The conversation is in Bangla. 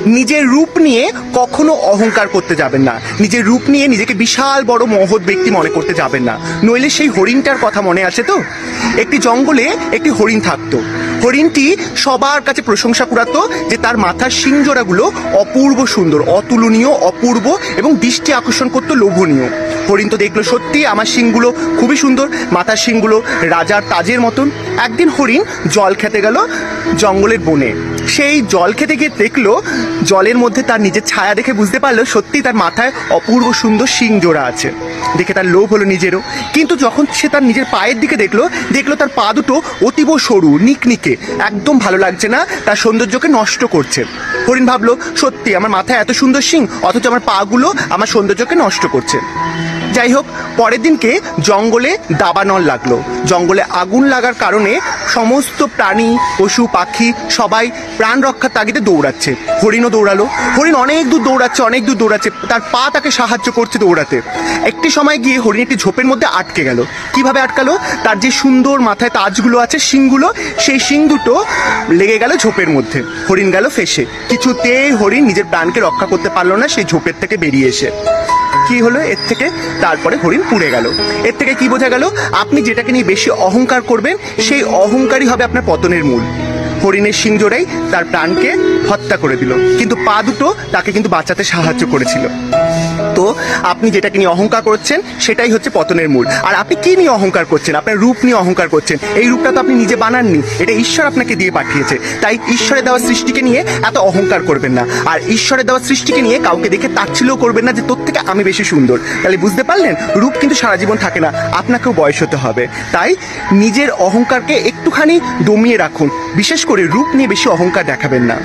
নিজের রূপ নিয়ে কখনো অহংকার করতে যাবেন না, নিজের রূপ নিয়ে নিজেকে বিশাল বড় মহৎ ব্যক্তি মনে করতে যাবেন না, নইলে সেই হরিণটার কথা মনে আছে তো? একটি জঙ্গলে একটি হরিণ থাকতো। হরিণটি সবার কাছে প্রশংসা কুড়াতো যে তার মাথার শিংজোড়াগুলো অপূর্ব সুন্দর, অতুলনীয়, অপূর্ব এবং দৃষ্টি আকর্ষণ করতো, লোভনীয়। হরিণ তো দেখলো সত্যি আমার শিংগুলো খুবই সুন্দর, মাথার শিংগুলো রাজার তাজের মতন। একদিন হরিণ জল খেতে গেল জঙ্গলের বনে। সেই জল খেতে গিয়ে দেখলো জলের মধ্যে তার নিজের ছায়া দেখে বুঝতে পারলো সত্যি তার মাথায় অপূর্ব সুন্দর শিং জোড়া আছে। দেখে তার লোভ হলো নিজেরও, কিন্তু যখন সে তার নিজের পায়ের দিকে দেখলো তার পা দুটো অতীব সরু, নিকনিকে, একদম ভালো লাগছে না, তার সৌন্দর্যকে নষ্ট করছে। হরিণ ভাবলো সত্যি আমার মাথায় এত সুন্দর শিং, অথচ আমার পাগুলো আমার সৌন্দর্যকে নষ্ট করছে। যাই হোক, পরের দিনকে জঙ্গলে দাবানল লাগলো। জঙ্গলে আগুন লাগার কারণে সমস্ত প্রাণী, পশু পাখি সবাই প্রাণ রক্ষার তাগিদে দৌড়াচ্ছে। হরিণও দৌড়ালো। হরিণ অনেক দূর দৌড়াচ্ছে, তার পা তাকে সাহায্য করছে দৌড়াতে। একটি সময় গিয়ে হরিণ একটি ঝোপের মধ্যে আটকে গেল। কিভাবে আটকালো? তার যে সুন্দর মাথায় তাজগুলো আছে, শিংগুলো, সেই শিং দুটো লেগে গেল ঝোপের মধ্যে। হরিণ গেল ফেঁসে। কিছুতেই হরিণ নিজের প্রাণকে রক্ষা করতে পারলো না সেই ঝোপের থেকে বেরিয়ে এসে। কি হলো এর থেকে? তারপরে হরিণ পুড়ে গেল। এর থেকে কি বোঝা গেল? আপনি যেটাকে নিয়ে বেশি অহংকার করবেন সেই অহংকারই হবে আপনার পতনের মূল। হরিণের শিং জোড়াই তার প্রাণকে হত্যা করে দিল, কিন্তু পা দুটো তাকে কিন্তু বাঁচাতে সাহায্য করেছিল। তো আপনি যেটাকে নিয়ে অহংকার করছেন সেটাই হচ্ছে পতনের মূল। আর আপনি কি নিয়ে অহংকার করছেন? আপনার রূপ নিয়ে অহংকার করছেন। এই রূপটা তো আপনি নিজে বানাননি, এটা ঈশ্বর আপনাকে দিয়ে পাঠিয়েছে। তাই ঈশ্বরের দেওয়া সৃষ্টিকে নিয়ে এত অহংকার করবেন না, আর ঈশ্বরের দেওয়া সৃষ্টিকে নিয়ে কাউকে দেখে তাচ্ছিল্য করবেন না যে তোর থেকে আমি বেশি সুন্দর। তাহলে বুঝতে পারলেন, রূপ কিন্তু সারা জীবন থাকে না, আপনাকেও বয়স হতে হবে। তাই নিজের অহংকারকে একটুখানি দমিয়ে রাখুন, বিশেষ করে রূপ নিয়ে বেশি অহংকার দেখাবেন না।